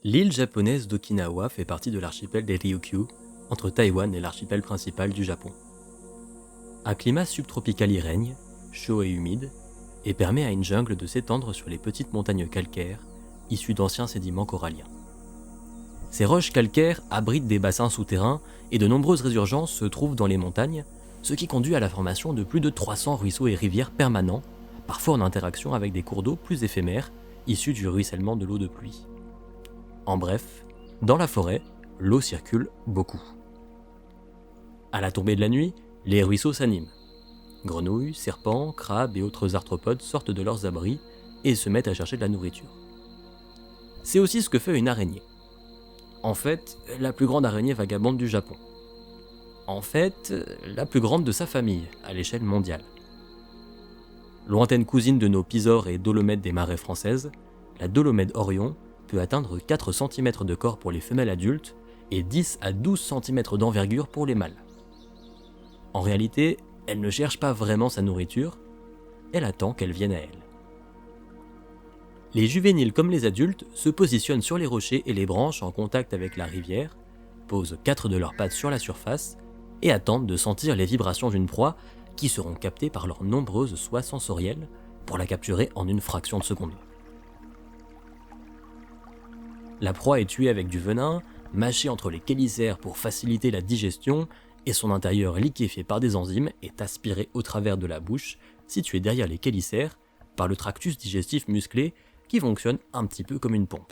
L'île japonaise d'Okinawa fait partie de l'archipel des Ryukyu, entre Taïwan et l'archipel principal du Japon. Un climat subtropical y règne, chaud et humide, et permet à une jungle de s'étendre sur les petites montagnes calcaires, issues d'anciens sédiments coralliens. Ces roches calcaires abritent des bassins souterrains et de nombreuses résurgences se trouvent dans les montagnes, ce qui conduit à la formation de plus de 300 ruisseaux et rivières permanents, parfois en interaction avec des cours d'eau plus éphémères, issus du ruissellement de l'eau de pluie. En bref, dans la forêt, l'eau circule beaucoup. À la tombée de la nuit, les ruisseaux s'animent. Grenouilles, serpents, crabes et autres arthropodes sortent de leurs abris et se mettent à chercher de la nourriture. C'est aussi ce que fait une araignée. En fait, la plus grande araignée vagabonde du Japon. En fait, la plus grande de sa famille, à l'échelle mondiale. Lointaine cousine de nos pisors et dolomèdes des marais françaises, la dolomède orion peut atteindre 4 cm de corps pour les femelles adultes et 10 à 12 cm d'envergure pour les mâles. En réalité, elle ne cherche pas vraiment sa nourriture, elle attend qu'elle vienne à elle. Les juvéniles comme les adultes se positionnent sur les rochers et les branches en contact avec la rivière, posent 4 de leurs pattes sur la surface et attendent de sentir les vibrations d'une proie qui seront captées par leurs nombreuses soies sensorielles pour la capturer en une fraction de seconde. La proie est tuée avec du venin, mâchée entre les chélicères pour faciliter la digestion, et son intérieur liquéfié par des enzymes est aspiré au travers de la bouche, située derrière les chélicères, par le tractus digestif musclé qui fonctionne un petit peu comme une pompe.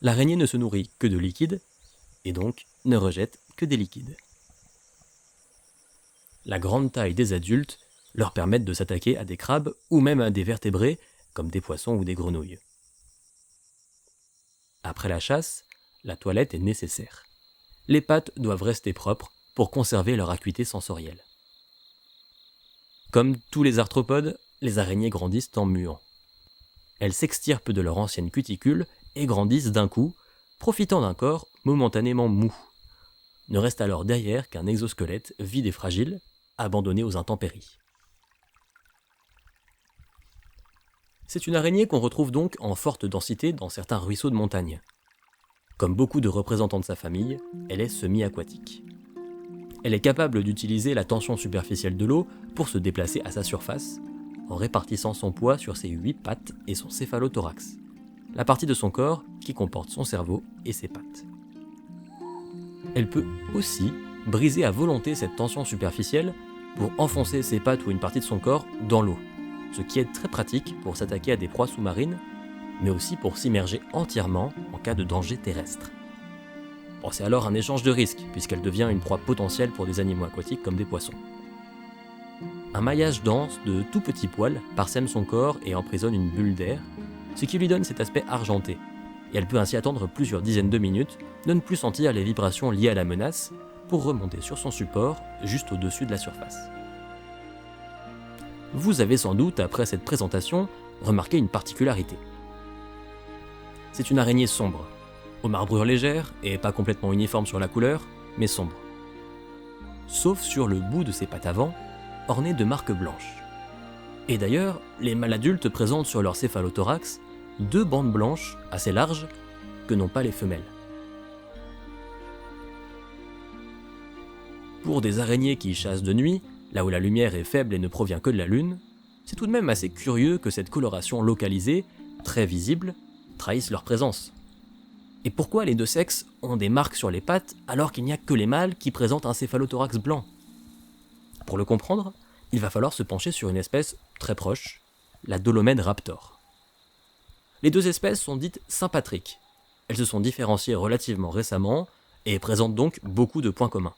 L'araignée ne se nourrit que de liquide, et donc ne rejette que des liquides. La grande taille des adultes leur permet de s'attaquer à des crabes ou même à des vertébrés comme des poissons ou des grenouilles. Après la chasse, la toilette est nécessaire. Les pattes doivent rester propres pour conserver leur acuité sensorielle. Comme tous les arthropodes, les araignées grandissent en muant. Elles s'extirpent de leur ancienne cuticule et grandissent d'un coup, profitant d'un corps momentanément mou. Ne reste alors derrière qu'un exosquelette vide et fragile, abandonné aux intempéries. C'est une araignée qu'on retrouve donc en forte densité dans certains ruisseaux de montagne. Comme beaucoup de représentants de sa famille, elle est semi-aquatique. Elle est capable d'utiliser la tension superficielle de l'eau pour se déplacer à sa surface, en répartissant son poids sur ses 8 pattes et son céphalothorax, la partie de son corps qui comporte son cerveau et ses pattes. Elle peut aussi briser à volonté cette tension superficielle pour enfoncer ses pattes ou une partie de son corps dans l'eau, ce qui est très pratique pour s'attaquer à des proies sous-marines, mais aussi pour s'immerger entièrement en cas de danger terrestre. Bon, c'est alors un échange de risques, puisqu'elle devient une proie potentielle pour des animaux aquatiques comme des poissons. Un maillage dense de tout petits poils parsème son corps et emprisonne une bulle d'air, ce qui lui donne cet aspect argenté, et elle peut ainsi attendre plusieurs dizaines de minutes de ne plus sentir les vibrations liées à la menace pour remonter sur son support juste au-dessus de la surface. Vous avez sans doute, après cette présentation, remarqué une particularité. C'est une araignée sombre, aux marbrures légères et pas complètement uniforme sur la couleur, mais sombre. Sauf sur le bout de ses pattes avant, ornées de marques blanches. Et d'ailleurs, les mâles adultes présentent sur leur céphalothorax 2 bandes blanches assez larges que n'ont pas les femelles. Pour des araignées qui chassent de nuit, là où la lumière est faible et ne provient que de la lune, c'est tout de même assez curieux que cette coloration localisée, très visible, trahisse leur présence. Et pourquoi les deux sexes ont des marques sur les pattes alors qu'il n'y a que les mâles qui présentent un céphalothorax blanc ? Pour le comprendre, il va falloir se pencher sur une espèce très proche, la dolomède raptor. Les deux espèces sont dites sympatriques. Elles se sont différenciées relativement récemment et présentent donc beaucoup de points communs.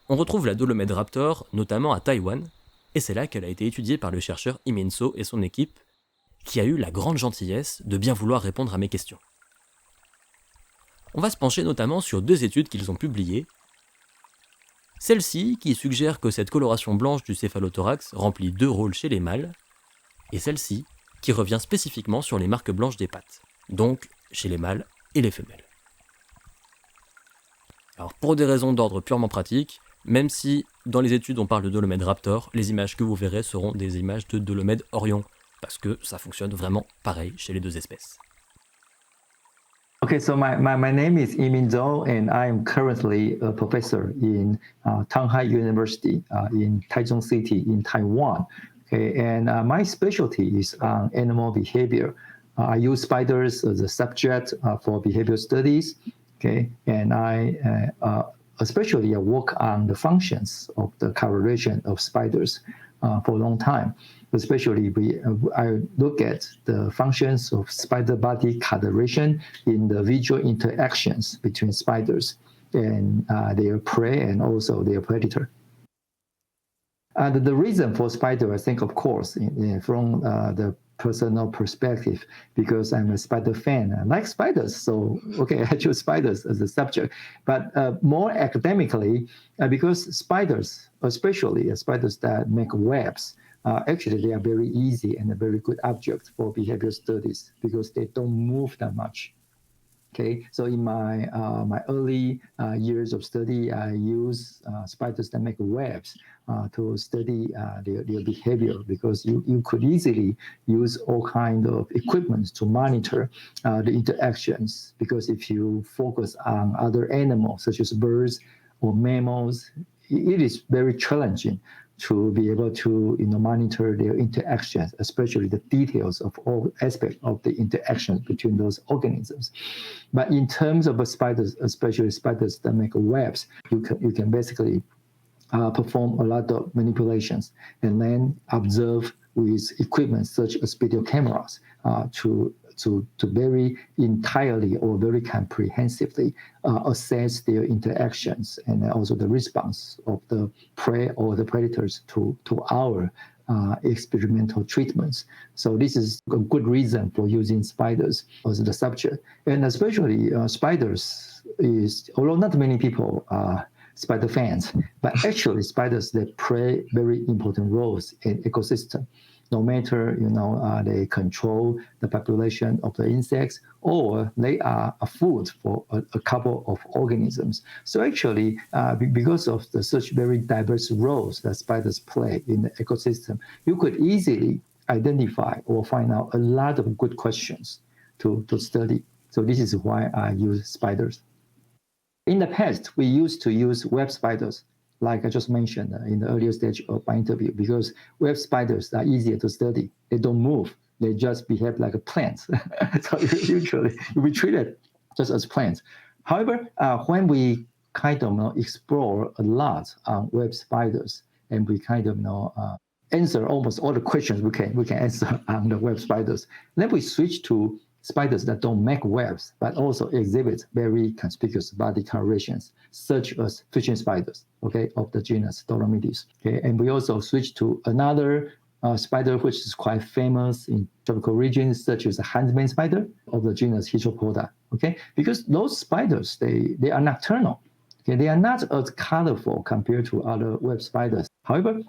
On retrouve la dolomède raptor notamment à Taïwan, et c'est là qu'elle a été étudiée par le chercheur Iminso et son équipe, qui a eu la grande gentillesse de bien vouloir répondre à mes questions. On va se pencher notamment sur 2 études qu'ils ont publiées. Celle-ci qui suggère que cette coloration blanche du céphalothorax remplit 2 rôles chez les mâles, et celle-ci qui revient spécifiquement sur les marques blanches des pattes, donc chez les mâles et les femelles. Alors pour des raisons d'ordre purement pratique, même si dans les études on parle de dolomède raptor, les images que vous verrez seront des images de dolomède orion, parce que ça fonctionne vraiment pareil chez les deux espèces. Okay, so my name is Yimin Zhou, and I am currently a professor in Tanghai University in Taichung City in Taiwan. Okay, and my specialty is on animal behavior. I use spiders as a subject for behavior studies. Okay, and I especially work on the functions of the coloration of spiders for a long time. Especially, I look at the functions of spider body coloration in the visual interactions between spiders and their prey and also their predator. And the reason for spider, I think, of course, from the personal perspective, because I'm a spider fan. I like spiders, so okay, I choose spiders as a subject. But more academically, because spiders, especially spiders that make webs, actually they are very easy and a very good object for behavior studies because they don't move that much. Okay, so in my early years of study, I use spiders that make webs to study their behavior, because you could easily use all kind of equipment to monitor the interactions. Because if you focus on other animals such as birds or mammals, it is very challenging to be able to monitor their interactions, especially the details of all aspects of the interactions between those organisms. But in terms of spiders, especially spiders that make webs, you can basically perform a lot of manipulations and then observe with equipment such as video cameras to very entirely or very comprehensively assess their interactions and also the response of the prey or the predators to our experimental treatments. So this is a good reason for using spiders as the subject. And especially spiders is, although not many people are spider fans, but actually spiders, they play very important roles in ecosystem. No matter, they control the population of the insects, or they are a food for a couple of organisms. So actually, because of such very diverse roles that spiders play in the ecosystem, you could easily identify or find out a lot of good questions to study. So this is why I use spiders. In the past, we used to use web spiders, like I just mentioned in the earlier stage of my interview, because web spiders are easier to study. They don't move. They just behave like a plant. So usually we treat it just as plants. However, when we kind of explore a lot on web spiders, and we kind of answer almost all the questions we can answer on the web spiders, then we switch to spiders that don't make webs, but also exhibit very conspicuous body colorations, such as fishing spiders, okay, of the genus Dolomites. Okay, and we also switch to another spider which is quite famous in tropical regions, such as the huntsman spider of the genus Hydropoda. Okay, because those spiders, they are nocturnal. Okay, they are not as colorful compared to other web spiders. However,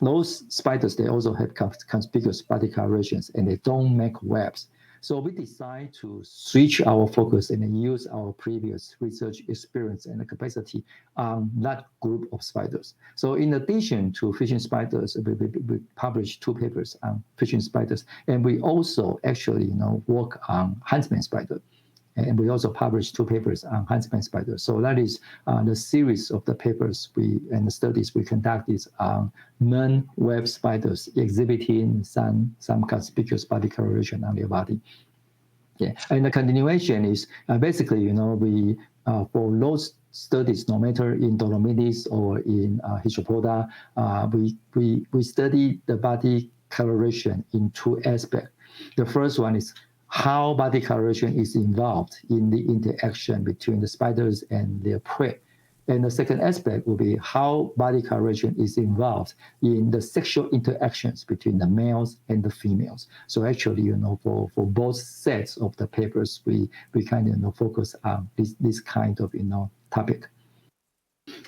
those spiders, they also have conspicuous body colorations, and they don't make webs. So we decide to switch our focus and use our previous research experience and capacity on that group of spiders. So in addition to fishing spiders, we published 2 papers on fishing spiders, and we also actually work on huntsman spider. And we also published 2 papers on huntsman spiders. So that is the series of the papers and the studies we conducted on non-web spiders exhibiting some conspicuous body coloration on their body. Yeah, and the continuation is basically, we for those studies, no matter in Dolomites or in Hydropoda, we study the body coloration in 2 aspects. The first one is how body coloration is involved in the interaction between the spiders and their prey. And the second aspect will be how body coloration is involved in the sexual interactions between the males and the females. So actually, for both sets of the papers, we kind of focus on this kind of topic.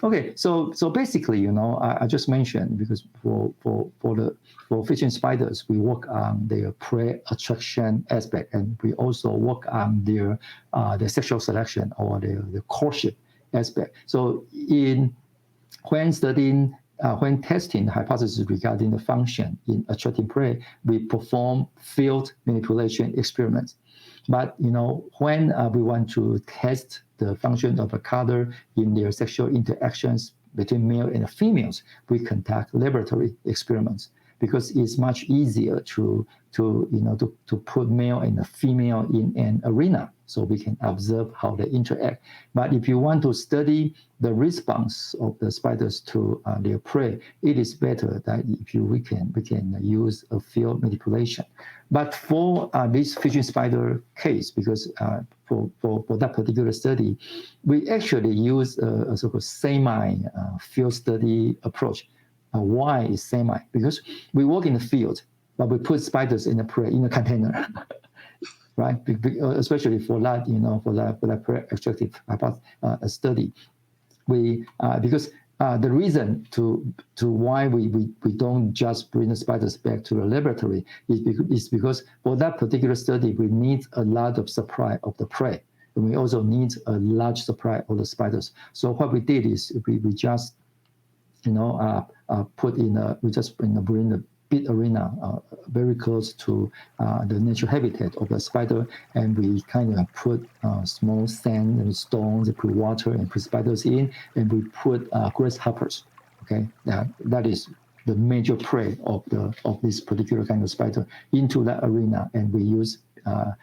Okay, so basically, I just mentioned, because for fishing spiders, we work on their prey attraction aspect, and we also work on their sexual selection or their courtship aspect. So when studying when testing the hypothesis regarding the function in attracting prey, we perform field manipulation experiments. But when we want to test the function of a color in their sexual interactions between male and females, we conduct laboratory experiments because it's much easier to put male and a female in an arena so we can observe how they interact. But if you want to study the response of the spiders to their prey, it is better that we can use a field manipulation. But for this fishing spider case, because for that particular study, we actually use a sort of semi-field study approach. Why is semi? Because we work in the field, but we put spiders in a container, right? Especially for that, for that prey-extractive study, because the reason to why we don't just bring the spiders back to the laboratory is because for that particular study we need a lot of supply of the prey, and we also need a large supply of the spiders. So what we did is we just bring the big arena very close to the natural habitat of the spider, and we kind of put small sand and stones, put water and put spiders in, and we put grasshoppers. Okay, that is the major prey of this particular kind of spider into that arena, and we use a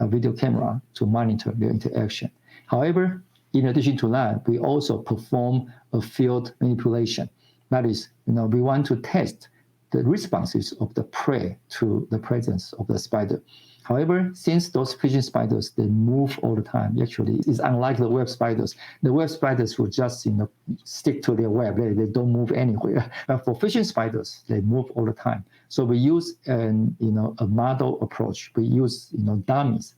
video camera to monitor their interaction. However, in addition to that, we also perform a field manipulation. That is, we want to test the responses of the prey to the presence of the spider. However, since those fishing spiders, they move all the time, actually, it's unlike the web spiders. The web spiders will just stick to their web. They don't move anywhere. But for fishing spiders, they move all the time. So we use a model approach. We use dummies.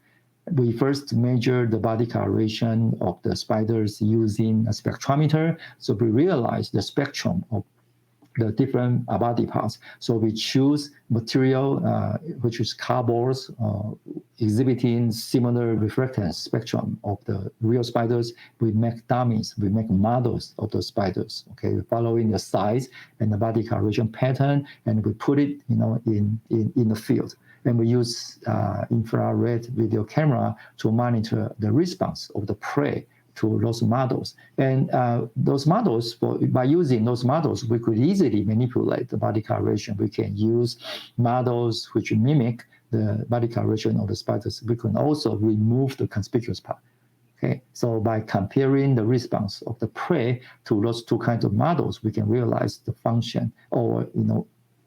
We first measure the body coloration of the spiders using a spectrometer. So we realize the spectrum of the different body parts. So we choose material which is cardboards exhibiting similar reflectance spectrum of the real spiders. We make dummies, we make models of those spiders, okay, following the size and the body coloration pattern, and we put it in the field. And we use infrared video camera to monitor the response of the prey to those models. And those models, by using those models, we could easily manipulate the body coloration. We can use models which mimic the body coloration of the spiders. We can also remove the conspicuous part. Okay, so by comparing the response of the prey to those two kinds of models, we can realize the function or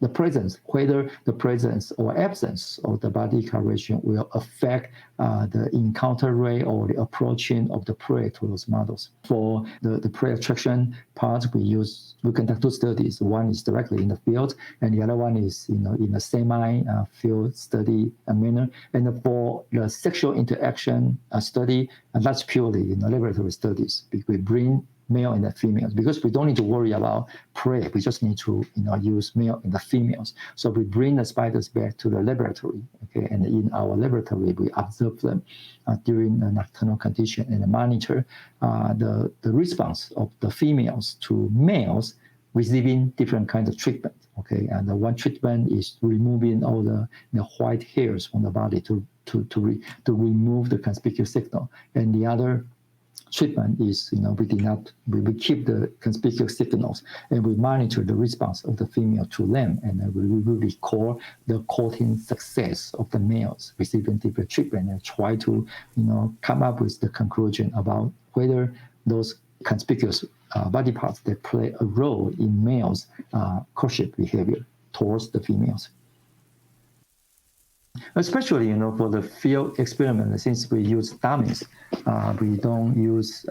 the presence, whether the presence or absence of the body coloration will affect the encounter rate or the approaching of the prey to those models. For the prey attraction part, we conduct two studies. One is directly in the field, and the other one is in a semi-field study manner. And for the sexual interaction study, that's purely laboratory studies. We bring male and the females, because we don't need to worry about prey. We just need to use male and the females. So we bring the spiders back to the laboratory, okay, and in our laboratory we observe them during the nocturnal condition and monitor the response of the females to males receiving different kinds of treatment. Okay, and the one treatment is removing all the white hairs from the body to remove the conspicuous signal, and the other treatment is, we keep the conspicuous signals, and we monitor the response of the female to them, and we will record the courting success of the males receiving different treatment, and try to, come up with the conclusion about whether those conspicuous body parts that play a role in males' courtship behavior towards the females. Especially, for the field experiment, since we use dummies, we don't use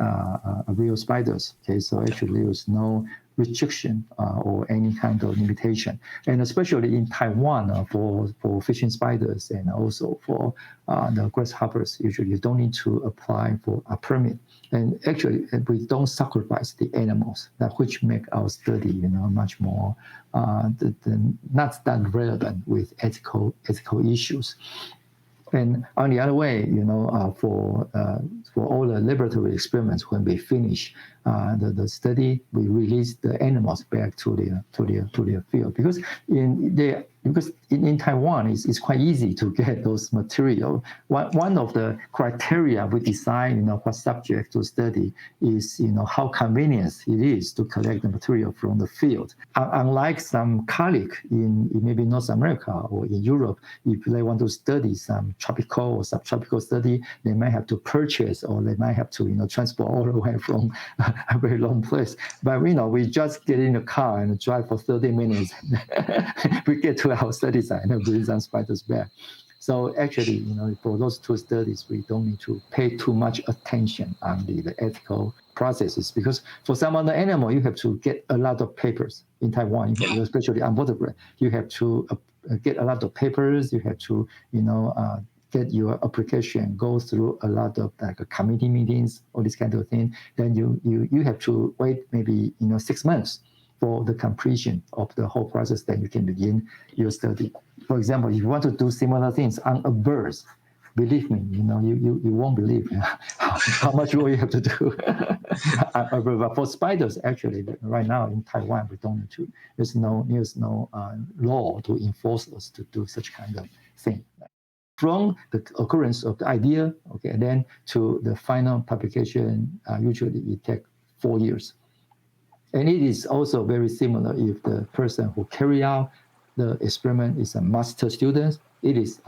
real spiders. Okay, so actually there's no restriction or any kind of limitation. And especially in Taiwan, for fishing spiders and also for the grasshoppers, usually you don't need to apply for a permit. And actually, we don't sacrifice the animals, which make our study, much more not that relevant with ethical issues. And on the other way, for all the laboratory experiments, when we finish the study, we release the animals back to their field because in Taiwan it's quite easy to get those material. One of the criteria we decide what subject to study is how convenient it is to collect the material from the field. Unlike some colleague in maybe North America or in Europe, if they want to study some tropical or subtropical study, they might have to purchase or they might have to transport all the way from a very long place. But we just get in the car and drive for 30 minutes. We get to our study site and bring some spiders back. So actually, for those two studies, we don't need to pay too much attention on the ethical processes because for some other animal, you have to get a lot of papers in Taiwan, especially on vertebrate. You have to get a lot of papers. You have to, get your application, go through a lot of committee meetings, all this kind of thing. Then you have to wait maybe 6 months for the completion of the whole process. Then you can begin your study. For example, if you want to do similar things on a bird, believe me, you won't believe how much work you have to do. But for spiders, actually, right now in Taiwan, we don't need to. There's no law to enforce us to do such kind of thing. From the occurrence of the idea, okay, and then to the final publication, usually it takes 4 years. And it is also very similar if the person who carry out the experiment is a master student. It's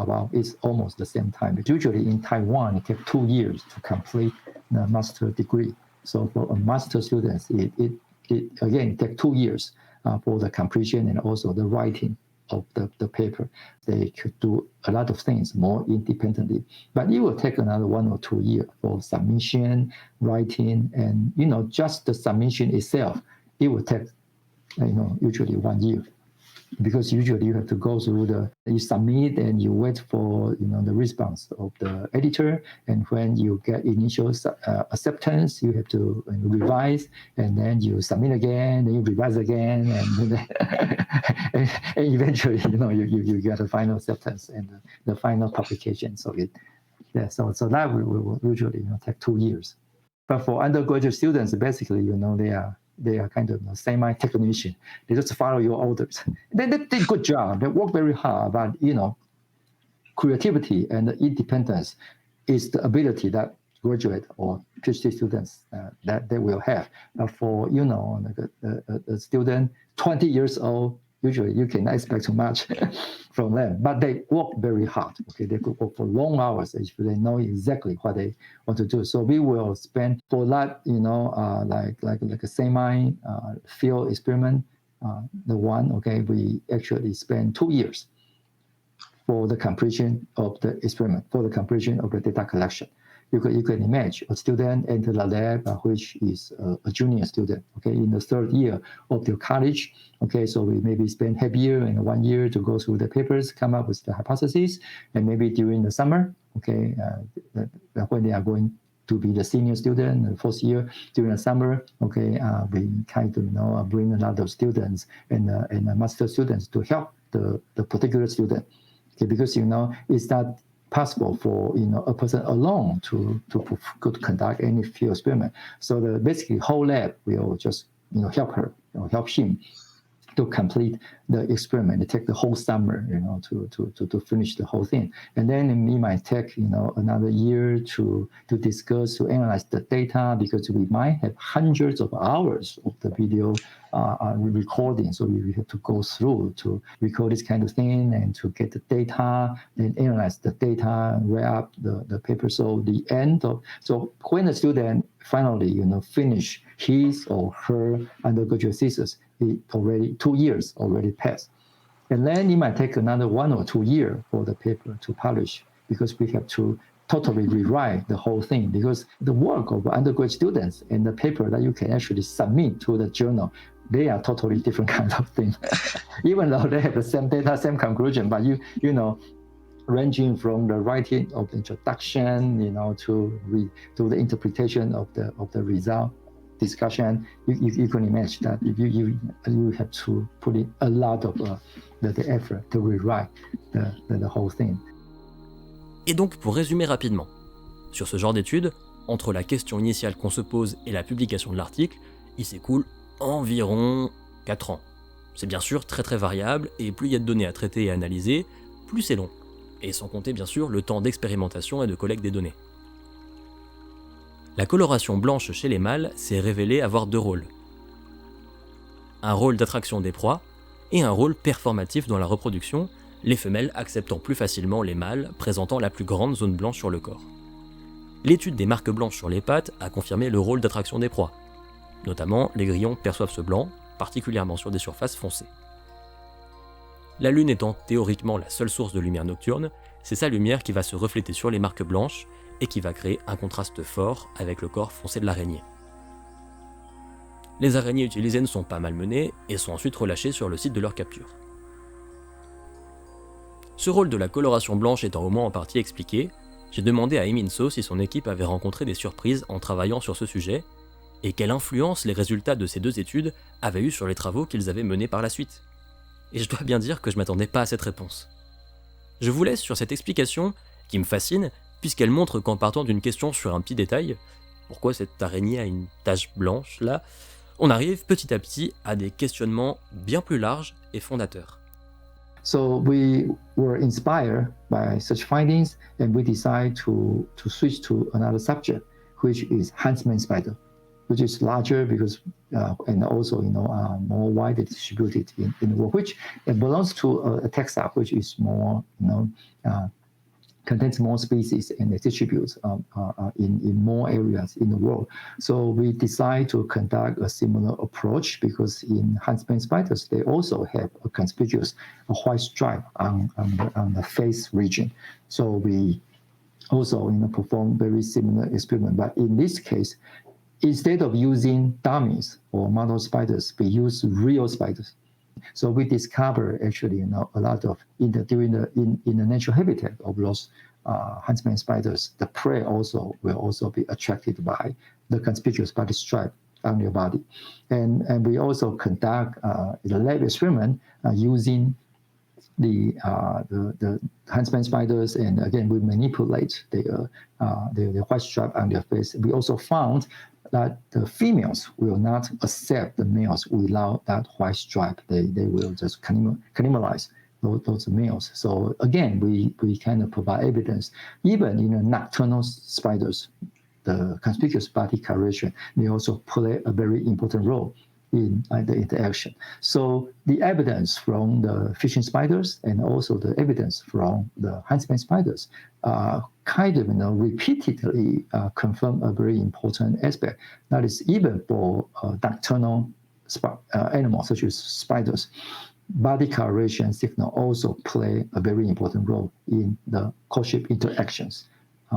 almost the same time. But usually in Taiwan, it takes 2 years to complete the master degree. So for a master student, it takes 2 years for the completion and also the writing of the paper. They could do a lot of things more independently, but it will take another 1 or 2 years for submission, writing, and just the submission itself. It will take usually 1 year, because usually you have to go through you submit and you wait for the response of the editor, and when you get initial acceptance, you have to revise, and then you submit again, then you revise again, and eventually you get the final acceptance and the final publication. So that will usually take 2 years. But for undergraduate students, basically they are kind of semi-technician. They just follow your orders. They did a good job. They work very hard, but creativity and independence is the ability that graduate or PhD students that they will have. For a student 20 years old, usually you can expect too much from them, but they work very hard. Okay, they could work for long hours if they know exactly what they want to do. So we will spend for that, like a semi field experiment, the one. Okay, we actually spend 2 years for the completion of the experiment, for the completion of the data collection. You can imagine a student enter the lab, which is a junior student, okay, in the 3rd year of their college. Okay, so we maybe spend half year and 1 year to go through the papers, come up with the hypothesis, and maybe during the summer, okay, when they are going to be the senior student, the 4th year, during the summer, okay, we kind of bring a lot of students and master students to help the particular student, okay, because it's not possible for a person alone to conduct any field experiment. So basically whole lab will just help her, help him to complete the experiment. It take the whole summer, to finish the whole thing. And then it might take another year to discuss, to analyze the data, because we might have hundreds of hours of the video recording. So we have to go through to record this kind of thing and to get the data and analyze the data and write up the paper. So when the student finally finish his or her undergraduate thesis, it already 2 years already passed. And then it might take another 1 or 2 years for the paper to publish, because we have to totally rewrite the whole thing, because the work of undergraduate students and the paper that you can actually submit to the journal, they are totally different kind of things. Even though they have the same data, same conclusion, but ranging from the writing of the introduction, to the interpretation of the result, discussion, you can imagine that if you have to put in a lot of the effort to rewrite the whole thing. Et donc, pour résumer rapidement, sur ce genre d'études, entre la question initiale qu'on se pose et la publication de l'article, il s'écoule environ 4 ans. C'est bien sûr très très variable, et plus il y a de données à traiter et à analyser, plus c'est long. Et sans compter bien sûr le temps d'expérimentation et de collecte des données. La coloration blanche chez les mâles s'est révélée avoir 2 rôles. Un rôle d'attraction des proies, et un rôle performatif dans la reproduction, les femelles acceptant plus facilement les mâles présentant la plus grande zone blanche sur le corps. L'étude des marques blanches sur les pattes a confirmé le rôle d'attraction des proies. Notamment, les grillons perçoivent ce blanc, particulièrement sur des surfaces foncées. La Lune étant théoriquement la seule source de lumière nocturne, c'est sa lumière qui va se refléter sur les marques blanches et qui va créer un contraste fort avec le corps foncé de l'araignée. Les araignées utilisées ne sont pas malmenées et sont ensuite relâchées sur le site de leur capture. Ce rôle de la coloration blanche étant au moins en partie expliqué, j'ai demandé à Emin So si son équipe avait rencontré des surprises en travaillant sur ce sujet, et quelle influence les résultats de ces 2 études avaient eu sur les travaux qu'ils avaient menés par la suite. Et je dois bien dire que je m'attendais pas à cette réponse. Je vous laisse sur cette explication, qui me fascine, puisqu'elle montre qu'en partant d'une question sur un petit détail, pourquoi cette araignée a une tache blanche là, on arrive petit à petit à des questionnements bien plus larges et fondateurs. So we were inspired by such findings, and we decided to switch to another subject, which is huntsman spider, which is larger because and also more widely distributed in the world, which it belongs to a taxa which is more contains more species and it distributes in more areas in the world. So we decided to conduct a similar approach because in huntsman spiders, they also have a conspicuous white stripe on the face region. So we also perform very similar experiment. But in this case, instead of using dummies or model spiders, we use real spiders. So we discover actually a lot of in the natural habitat of those huntsman spiders, the prey will also be attracted by the conspicuous body stripe on their body, and we also conduct the lab experiment using the huntsman spiders, and again we manipulate the white stripe on their face. We also found that the females will not accept the males without that white stripe. They will just cannibalize those males. So again, we kind of provide evidence. Even in nocturnal spiders, the conspicuous body coloration may also play a very important role in the interaction. So the evidence from the fishing spiders and also the evidence from the huntsman spiders kind of repeatedly confirm a very important aspect. That is, even for nocturnal animals such as spiders, body coloration signal also play a very important role in the courtship interactions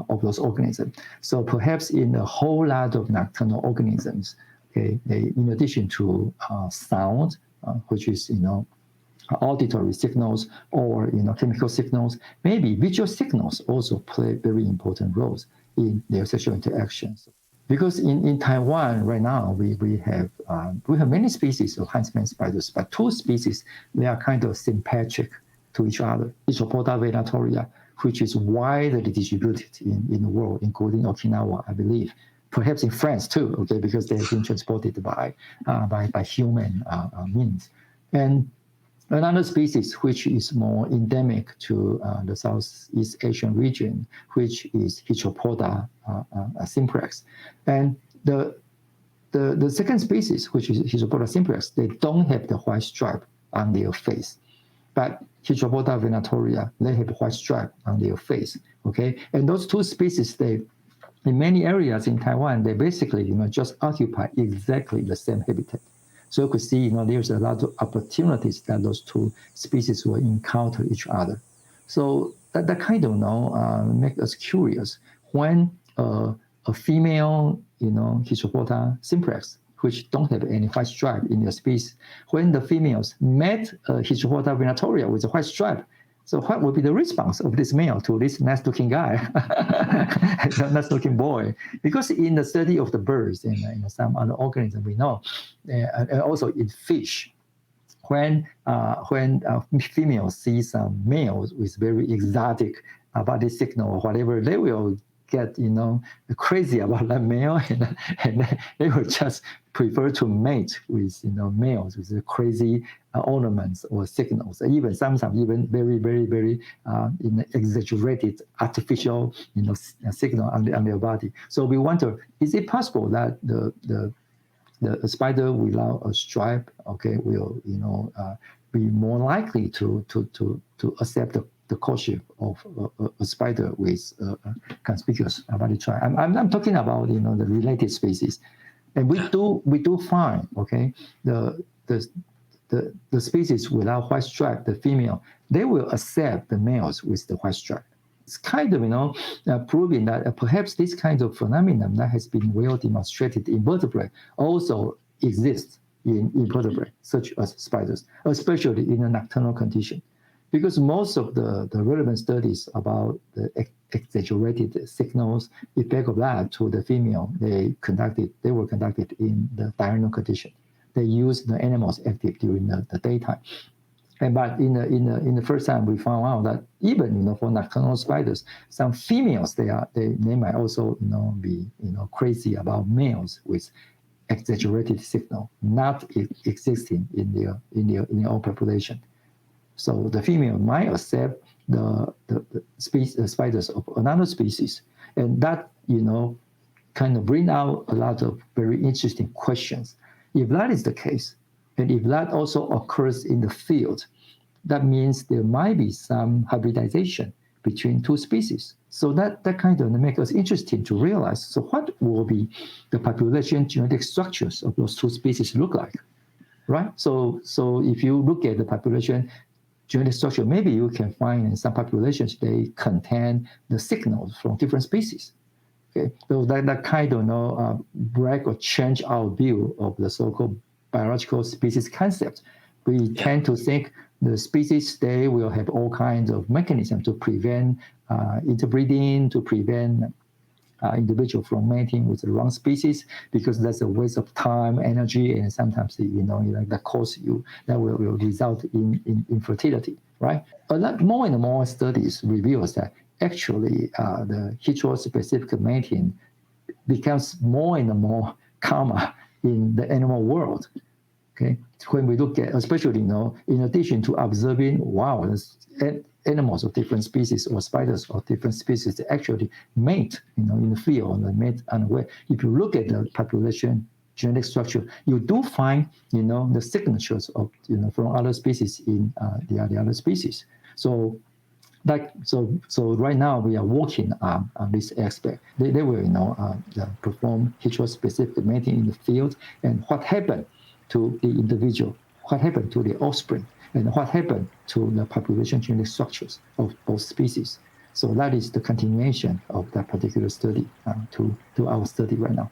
of those organisms. So perhaps in a whole lot of nocturnal organisms, okay, they, in addition to sound, which is auditory signals or chemical signals, maybe visual signals also play very important roles in their sexual interactions. Because in Taiwan right now we have many species of huntsman spiders, but 2 species they are kind of sympatric to each other. Isopoda venatoria, which is widely distributed in the world, including Okinawa, I believe. Perhaps in France too, okay, because they have been transported by human means. And another species which is more endemic to the Southeast Asian region, which is Hydropoda simplex. And the second species, which is Hydropoda simplex, they don't have the white stripe on their face. But Hydropoda venatoria, they have white stripe on their face, okay? And those 2 species, they in many areas in Taiwan, they basically just occupy exactly the same habitat. So you could see there's a lot of opportunities that those 2 species will encounter each other. So that kind of make us curious when a female Hydropoda simplex, which don't have any white stripe in their species, when the females met Hydropoda venatoria with a white stripe, so what would be the response of this male to this nice-looking guy, nice-looking boy? Because in the study of the birds and some other organisms we know, and also in fish, when females see some males with very exotic about this signal or whatever, they will get, crazy about that male, and they will just prefer to mate with, males with the crazy ornaments or signals, even sometimes even very, very, very exaggerated artificial, signal on their body. So we wonder, is it possible that the spider without a stripe, will, be more likely to accept the courtship of a spider with conspicuous body stripe? I'm talking about, the related species, and we do find, the species without white stripe, the female, they will accept the males with the white stripe. It's kind of, proving that perhaps this kind of phenomenon that has been well demonstrated in vertebrates also exists in invertebrates, such as spiders, especially in a nocturnal condition. Because most of the relevant studies about the exaggerated signals, effect of that to the female, they were conducted in the diurnal condition. They used the animals active during the daytime. But in the first time, we found out that even for nocturnal spiders, some females they might also be crazy about males with exaggerated signal, not existing in their own population. So the female might accept the spiders of another species, and that kind of bring out a lot of very interesting questions. If that is the case, and if that also occurs in the field, that means there might be some hybridization between two species. So that kind of makes us interested to realize, so what will be the population genetic structures of those two species look like, right? So if you look at the population genetic structure, maybe you can find in some populations they contain the signals from different species. Okay, so that kind of break or change our view of the so-called biological species concept. We tend to think the species, they will have all kinds of mechanisms to prevent interbreeding, to prevent individual from mating with the wrong species, because that's a waste of time, energy, and sometimes that will result in infertility, right? A lot more and more studies reveals that actually the heterospecific mating becomes more and more common in the animal world. Okay, when we look at, especially in addition to observing, animals of different species or spiders of different species actually mate, in the field, and mate unaware. If you look at the population genetic structure, you do find, the signatures of, from other species in the other species. So right now we are working on this aspect. They will, perform heterospecific mating in the field, and what happened to the individual, what happened to the offspring, and what happened to the population genetic structures of both species. So that is the continuation of that particular study to our study right now.